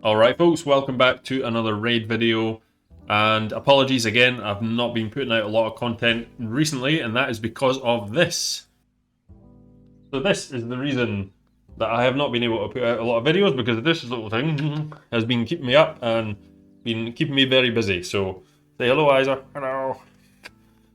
Alright folks, welcome back to another raid video, and apologies again, I've not been putting out a lot of content recently, and that is because of this. So this is the reason that I have not been able to put out a lot of videos, because this little thing has been keeping me up and been keeping me very busy. So say hello, Isa. Hello.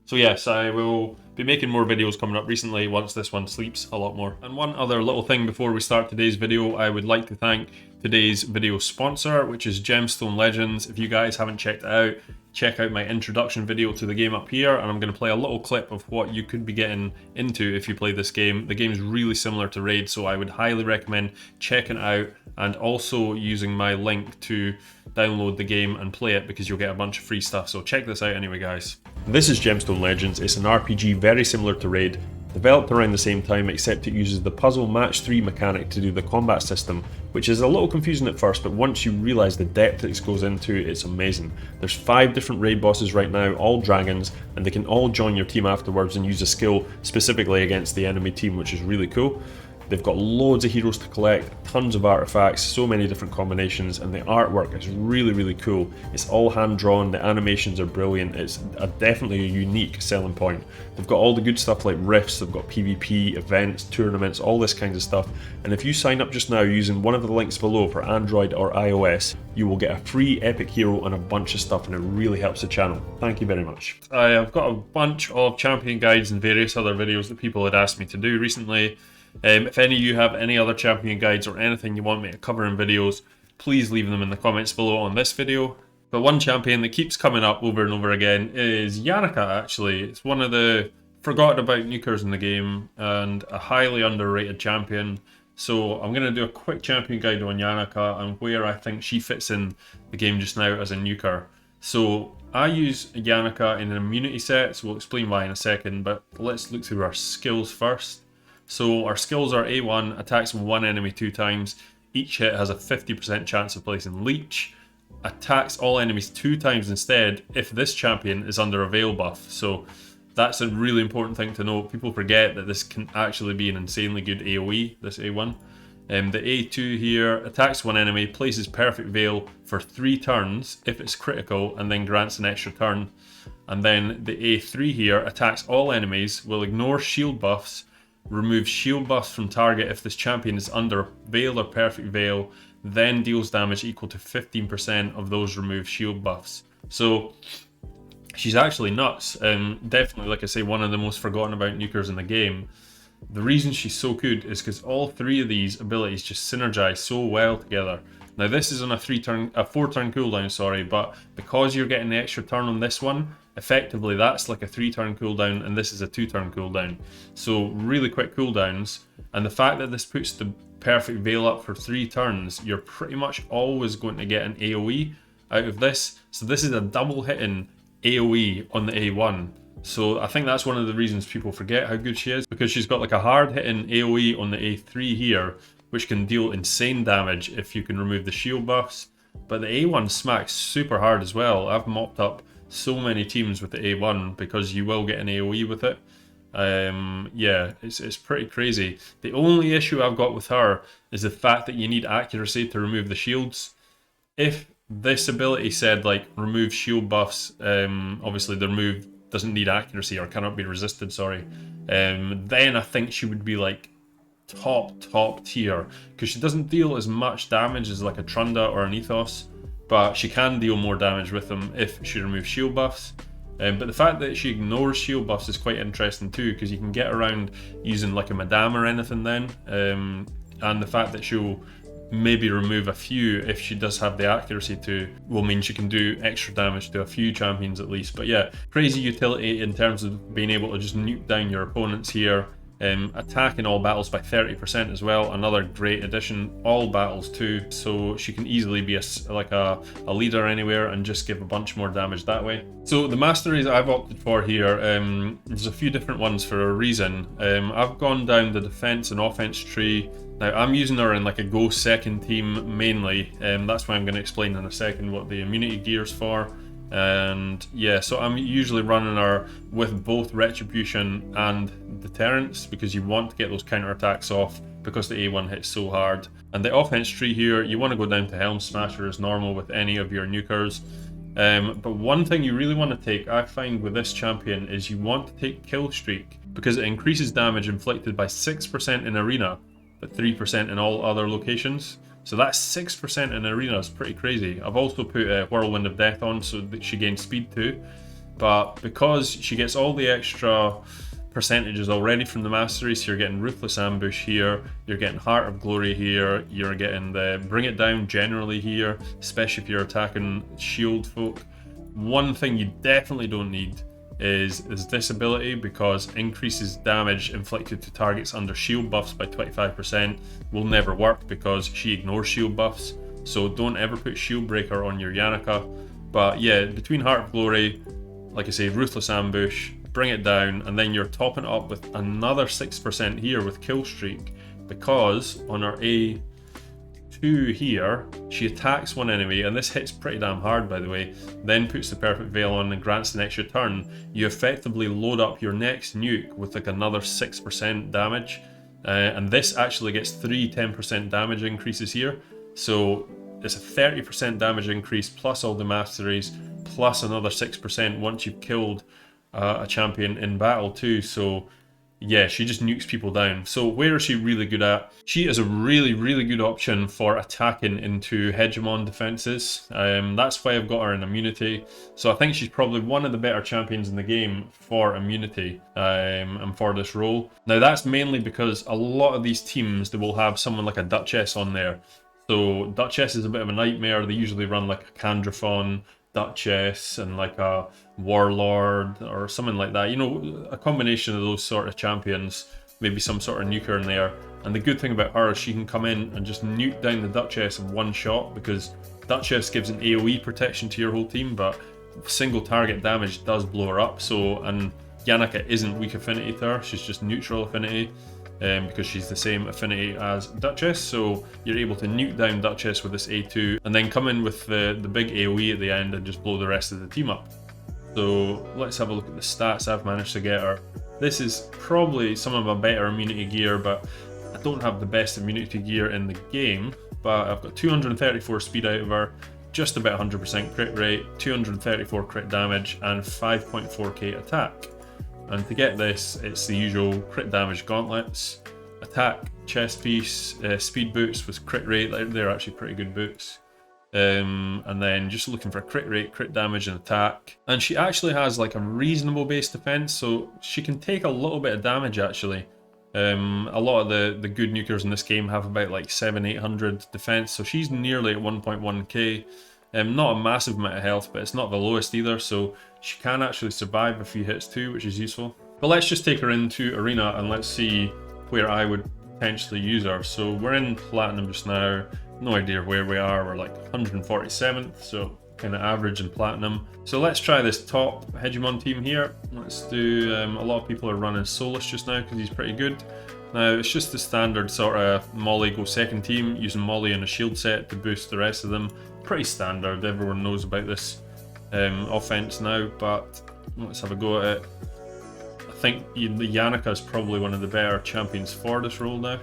So yes, I will be making more videos coming up recently once this one sleeps a lot more. And one other little thing before we start today's video, I would like to thank today's video sponsor, which is Gemstone Legends. If you guys haven't checked it out, check out my introduction video to the game up here, and I'm going to play a little clip of what you could be getting into if you play this game. The game is really similar to Raid, so I would highly recommend checking it out and also using my link to download the game and play it, because you'll get a bunch of free stuff. So check this out anyway, guys. This is Gemstone Legends. It's an RPG very similar to Raid, developed around the same time, except it uses the puzzle match 3 mechanic to do the combat system, which is a little confusing at first, but once you realise the depth it goes into, it's amazing. There's 5 different raid bosses right now, all dragons, and they can all join your team afterwards and use a skill specifically against the enemy team, which is really cool. They've got loads of heroes to collect, tons of artifacts, so many different combinations, and the artwork is really cool. It's all hand-drawn, the animations are brilliant, it's definitely a unique selling point. They've got all the good stuff like rifts, they've got PvP, events, tournaments, all this kinds of stuff. And if you sign up just now using one of the links below for Android or iOS, you will get a free epic hero and a bunch of stuff, and it really helps the channel. Thank you very much. I've got a bunch of champion guides and various other videos that people had asked me to do recently. If any of you have any other champion guides or anything you want me to cover in videos, please leave them in the comments below on this video. But one champion that keeps coming up over and over again is Yannica, actually. It's one of the forgotten about nukers in the game and a highly underrated champion. So I'm going to do a quick champion guide on Yannica and where I think she fits in the game just now as a nuker. So I use Yannica in an immunity set, so we'll explain why in a second, but let's look through our skills first. So our skills are A1, attacks one enemy 2 times, each hit has a 50% chance of placing leech, attacks all enemies 2 times instead if this champion is under a veil buff. So that's a really important thing to note. People forget that this can actually be an insanely good AoE, this A1. The A2 here, attacks one enemy, places perfect veil for 3 turns if it's critical, and then grants an extra turn. And then the A3 here, attacks all enemies, will ignore shield buffs, remove shield buffs from target if this champion is under veil or perfect veil, then deals damage equal to 15% of those removed shield buffs. So she's actually nuts. Definitely, like I say, one of the most forgotten about nukers in the game. The reason she's so good is because all 3 of these abilities just synergize so well together. Now this is on a 4-turn cooldown, sorry, but because you're getting the extra turn on this one, effectively that's like a 3-turn cooldown, and this is a 2-turn cooldown. So really quick cooldowns, and the fact that this puts the perfect veil up for 3 turns, you're pretty much always going to get an AoE out of this. So this is a double hitting AoE on the A1. So I think that's one of the reasons people forget how good she is, because she's got like a hard hitting AoE on the A3 here, which can deal insane damage if you can remove the shield buffs. But the A1 smacks super hard as well. I've mopped up so many teams with the A1 because you will get an AoE with it. Yeah, it's pretty crazy. The only issue I've got with her is the fact that you need accuracy to remove the shields. If this ability said like remove shield buffs, obviously the remove doesn't need accuracy or cannot be resisted, sorry, then I think she would be like top tier, because she doesn't deal as much damage as like a Trunda or an Ethos, but she can deal more damage with them if she removes shield buffs. But the fact that she ignores shield buffs is quite interesting too, because you can get around using like a Madame or anything then, and the fact that she'll maybe remove a few if she does have the accuracy to will mean she can do extra damage to a few champions at least. But yeah, crazy utility in terms of being able to just nuke down your opponents here. Attack in all battles by 30% as well, another great addition. All battles too, so she can easily be a leader anywhere and just give a bunch more damage that way. So the masteries I've opted for here, there's a few different ones for a reason. I've gone down the defense and offense tree. Now I'm using her in like a go second team mainly, that's why I'm going to explain in a second what the immunity gear's for. And yeah, so I'm usually running her with both retribution and deterrence, because you want to get those counterattacks off because the A1 hits so hard. And the offense tree here, you want to go down to Helm Smasher as normal with any of your nukers. But one thing you really want to take, I find with this champion, is you want to take Kill Streak, because it increases damage inflicted by 6% in arena, but 3% in all other locations. So that's 6% in arena is pretty crazy. I've also put a Whirlwind of Death on so that she gains speed too. But because she gets all the extra percentages already from the Masteries, so you're getting Ruthless Ambush here, you're getting Heart of Glory here, you're getting the Bring It Down generally here, especially if you're attacking shield folk. One thing you definitely don't need is this ability, because increases damage inflicted to targets under shield buffs by 25% will never work because she ignores shield buffs. So don't ever put Shield Breaker on your Yannica. But yeah, between Heart of Glory, like I say, Ruthless Ambush, Bring It Down, and then you're topping it up with another 6% here with Kill Streak, because on our A2 here, she attacks one enemy, and this hits pretty damn hard by the way, then puts the Perfect Veil on and grants an extra turn. You effectively load up your next nuke with like another 6% damage, and this actually gets 3 10% damage increases here. So it's a 30% damage increase plus all the Masteries, plus another 6% once you've killed a champion in battle too. So yeah, she just nukes people down. So where is she really good at? She is a really good option for attacking into hegemon defenses. That's why I've got her in immunity. So I think she's probably one of the better champions in the game for immunity and for this role. Now that's mainly because a lot of these teams, they will have someone like a Duchess on there. So Duchess is a bit of a nightmare. They usually run like a Candrathon, Duchess, and like a Warlord or something like that. You know, a combination of those sort of champions, maybe some sort of nuker in there. And the good thing about her is she can come in and just nuke down the Duchess in one shot, because Duchess gives an AoE protection to your whole team, but single target damage does blow her up. So, and Yannica isn't weak affinity to her, she's just neutral affinity. Because she's the same affinity as Duchess, so you're able to nuke down Duchess with this A2 and then come in with the big AoE at the end and just blow the rest of the team up. So let's have a look at the stats I've managed to get her. This is probably some of my better immunity gear, but I don't have the best immunity gear in the game. But I've got 234 speed out of her, just about 100% crit rate, 234 crit damage, and 5.4k attack. And to get this, it's the usual crit damage gauntlets, attack, chest piece, speed boots with crit rate. They're actually pretty good boots. And then just looking for crit rate, crit damage, and attack. And she actually has like a reasonable base defense, so she can take a little bit of damage actually. A lot of the good nukers in this game have about like 700-800 defense, so she's nearly at 1.1k. Not a massive amount of health, but it's not the lowest either, so she can actually survive a few hits too, which is useful. But let's just take her into Arena and let's see where I would potentially use her. So we're in Platinum just now, no idea where we are, we're like 147th, so kind of average in Platinum. So let's try this top Hegemon team here. Let's do, a lot of people are running Solus just now because he's pretty good. Now it's just the standard sort of Molly go second team, using Molly and a shield set to boost the rest of them. Pretty standard, everyone knows about this offense now, but let's have a go at it. I think Yannica is probably one of the better champions for this role now.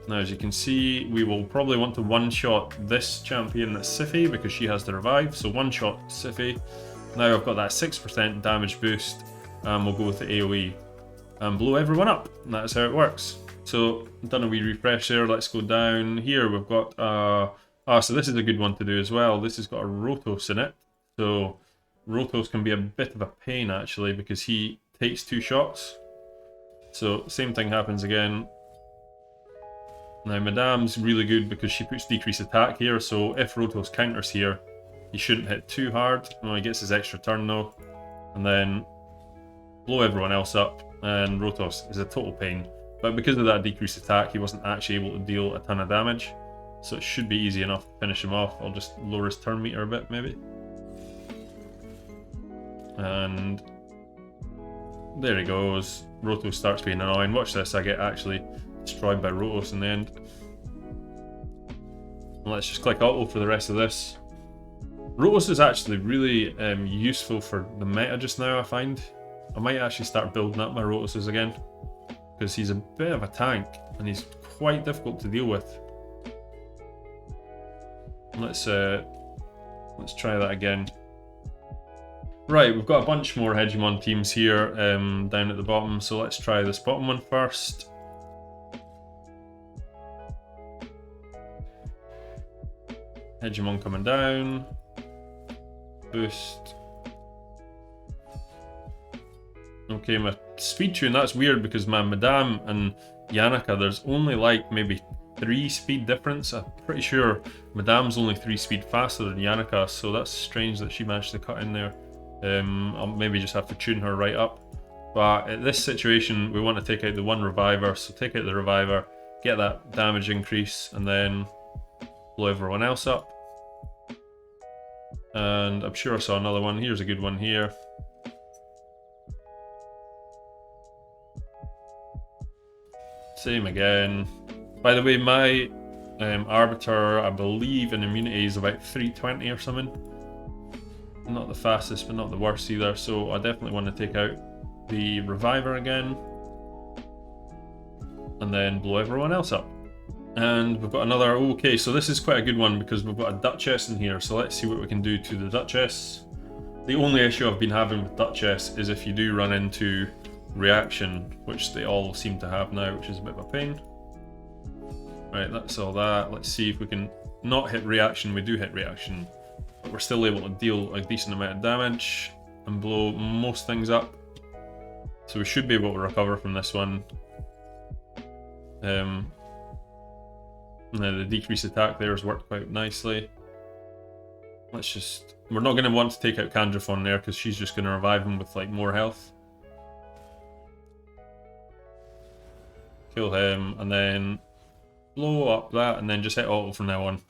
Now as you can see, we will probably want to one-shot this champion at Siphi because she has the revive, so one-shot Siphi. Now I've got that 6% damage boost, and we'll go with the AoE and blow everyone up. And that's how it works. So done a wee refresh there, let's go down here. We've got so this is a good one to do as well. This has got a Rotos in it. So Rotos can be a bit of a pain actually because he takes 2 shots. So same thing happens again. Now Madame's really good because she puts decreased attack here, so if Rotos counters here, he shouldn't hit too hard. Well, he gets his extra turn though. And then blow everyone else up, and Rotos is a total pain. But because of that decreased attack, he wasn't actually able to deal a ton of damage. So it should be easy enough to finish him off. I'll just lower his turn meter a bit maybe. And there he goes. Rotos starts being annoying. Watch this, I get actually destroyed by Rotos in the end. And let's just click auto for the rest of this. Rotos is actually really useful for the meta just now, I find. I might actually start building up my Rotoses again, because he's a bit of a tank. and he's quite difficult to deal with. Let's try that again. Right, we've got a bunch more Hegemon teams here down at the bottom, so let's try this bottom one first. Hegemon coming down. Boost. Okay, my speed tune, that's weird because my Madame and Yannica, there's only like maybe 3 speed difference. I'm pretty sure Madame's only 3 speed faster than Yannica, so that's strange that she managed to cut in there. I'll maybe just have to tune her right up. But at this situation, we want to take out the one reviver, so take out the reviver, get that damage increase, and then blow everyone else up. And I'm sure I saw another one. Here's a good one here. Same again. By the way, my Arbiter, I believe in immunity is about 320 or something. Not the fastest, but not the worst either. So I definitely want to take out the Reviver again. And then blow everyone else up. And we've got another, okay, so this is quite a good one because we've got a Duchess in here. So let's see what we can do to the Duchess. The only issue I've been having with Duchess is if you do run into reaction, which they all seem to have now, which is a bit of a pain. Right, that's all that. Let's see if we can not hit reaction. We do hit reaction, but we're still able to deal a decent amount of damage and blow most things up. So we should be able to recover from this one. The decreased attack there has worked quite nicely. Let's just... We're not going to want to take out Candraphon there because she's just going to revive him with like more health. Kill him and then blow up that and then just hit auto from now on.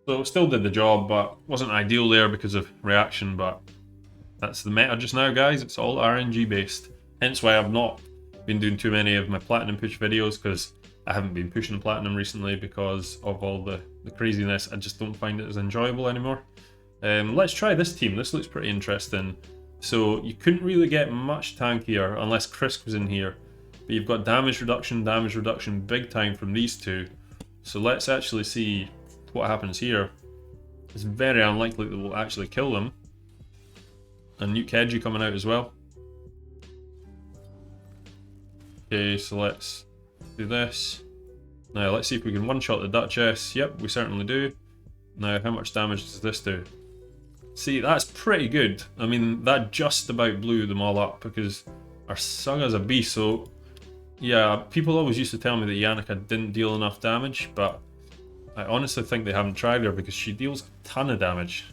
So it still did the job, but wasn't ideal there because of reaction, but that's the meta just now, guys. It's all RNG based. Hence why I've not been doing too many of my Platinum push videos, because I haven't been pushing Platinum recently because of all the craziness. I just don't find it as enjoyable anymore. Let's try this team. This looks pretty interesting. So you couldn't really get much tankier unless Krisk was in here. But you've got damage reduction big time from these two. So let's actually see what happens here. It's very unlikely that we'll actually kill them. And MUCHHHH coming out as well. Okay, so let's do this. Now let's see if we can one-shot the Duchess. Yep, we certainly do. Now how much damage does this do? See, that's pretty good. I mean, that just about blew them all up because our Saga's a beast. So yeah, people always used to tell me that Yannica didn't deal enough damage, but I honestly think they haven't tried her because she deals a ton of damage.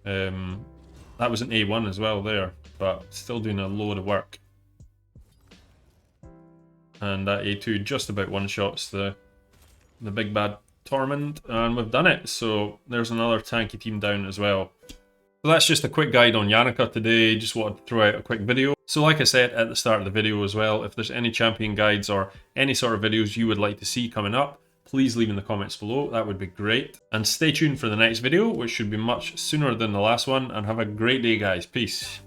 That was an A1 as well there, but still doing a load of work. And that A2 just about one-shots the big bad Torment, and we've done it. So there's another tanky team down as well. So that's just a quick guide on Yannica today. Just wanted to throw out a quick video. So like I said at the start of the video as well, if there's any champion guides or any sort of videos you would like to see coming up, please leave in the comments below. That would be great. And stay tuned for the next video, which should be much sooner than the last one. And have a great day, guys. Peace.